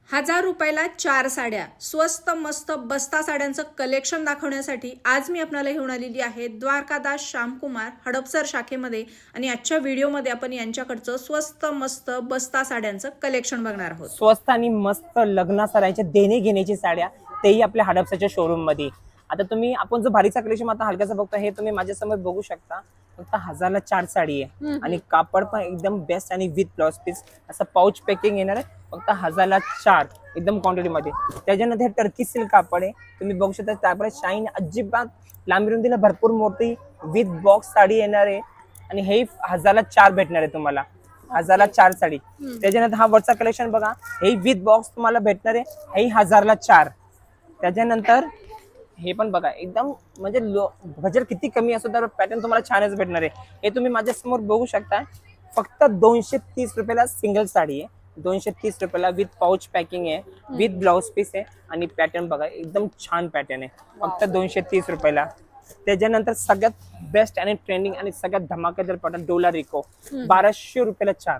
₹1000 4 साड्या, स्वस्त मस्त बस्ता साड्यांचं कलेक्शन दाखवण्यासाठी आज मी आपल्याला घेऊन आलेली आहे द्वारकादास श्यामकुमार हडपसर शाखेमध्ये. आणि आजच्या व्हिडिओमध्ये आपण यांच्याकडचं स्वस्त मस्त बस्ता साड्यांचं कलेक्शन बघणार आहोत. स्वस्त आणि मस्त लग्न साड्यांच्या देणे घेण्याची साड्या, तेही आपल्या हडपसरच्या शोरूम मध्ये. आता तुम्ही आपण जो भारीचा कलेक्शन आता हलक्याचा बघतो, हे तुम्ही माझ्यासमोर बघू शकता. फक्त 1000ला 4 साडी आहे आणि कापड पण एकदम बेस्ट आणि विथ ब्लाउज पीस असं पाऊच पॅकिंग येणार आहे. फक्त 1000ला 4 एकदम क्वांटिटी मध्ये. त्याच्यानंतर हे टर्की सिल्क कापड आहे, तुम्ही बघू शकता. त्यामुळे शाईन अजिबात लांबी रुंदीला भरपूर मोठी विथ बॉक्स साडी येणार आहे आणि हे 1000ला 4 भेटणार आहे तुम्हाला. 1000ला 4 साडी. त्याच्यानंतर हा वरचा कलेक्शन बघा, हे विथ बॉक्स तुम्हाला भेटणार आहे, हे 1000ला 4. त्याच्यानंतर हे पण बघा, एकदम म्हणजे बजेट किती कमी असो तर पॅटर्न तुम्हाला छानच भेटणार आहे. हे तुम्ही माझ्या समोर बघू शकता. फक्त 230 रुपयाला सिंगल साडी आहे. 230 रुपयाला विथ पाऊच पॅकिंग आहे, विथ ब्लाउज पीस आहे आणि पॅटर्न बघा एकदम छान पॅटर्न आहे. फक्त 230 रुपयाला. त्याच्यानंतर सगळ्यात बेस्ट आणि ट्रेंडिंग आणि सगळ्यात धमाकेदार पॅटर्न डोला रिको, 1200 रुपयाला 4.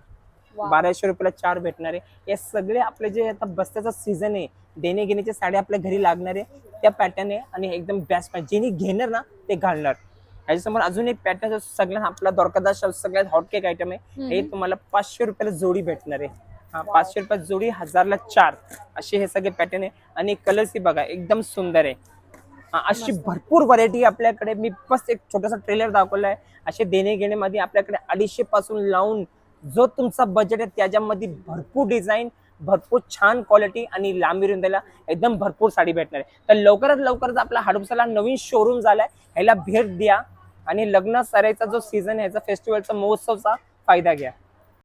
1200 रुपयाला 4 भेटणार आहे. हे सगळे आपले जे आता बस्त्याचा सीझन आहे, देणे घेण्याच्या साड्या आपल्या घरी लागणार आहे त्या पॅटर्न आहे आणि एकदम बेस्ट पॅटर्न. जेणे घेणार ना ते घालणार. याच्यासमोर अजून एक पॅटर्न सगळ्यात आपला द्वारकादास सगळ्यात हॉटकेक आयटम आहे. हे तुम्हाला 500 रुपयाला जोडी भेटणार आहे. 500 रुपयात जोडी, 1000ला 4 असे हे सगळे पॅटर्न आहे. आणि कलर्स ही बघा एकदम सुंदर आहे. अशी भरपूर व्हरायटी आपल्याकडे. मी बस एक छोटासा ट्रेलर दाखवलाय. असे देणे घेण्यामध्ये आपल्याकडे 250 पासून लावून जो तुमचा बजेट आहे त्याच्यामध्ये भरपूर डिझाईन, भरपूर छान क्वालिटी आणि लांबी रुंदीला एकदम भरपूर साडी भेटणार आहे. तर लवकरात लवकरच आपला हडपसरला नवीन शोरूम झालाय, ह्याला भेट द्या आणि लग्न सराईचा जो सीझन आहे, ह्याचा फेस्टिवलचा महोत्सवचा फायदा घ्या.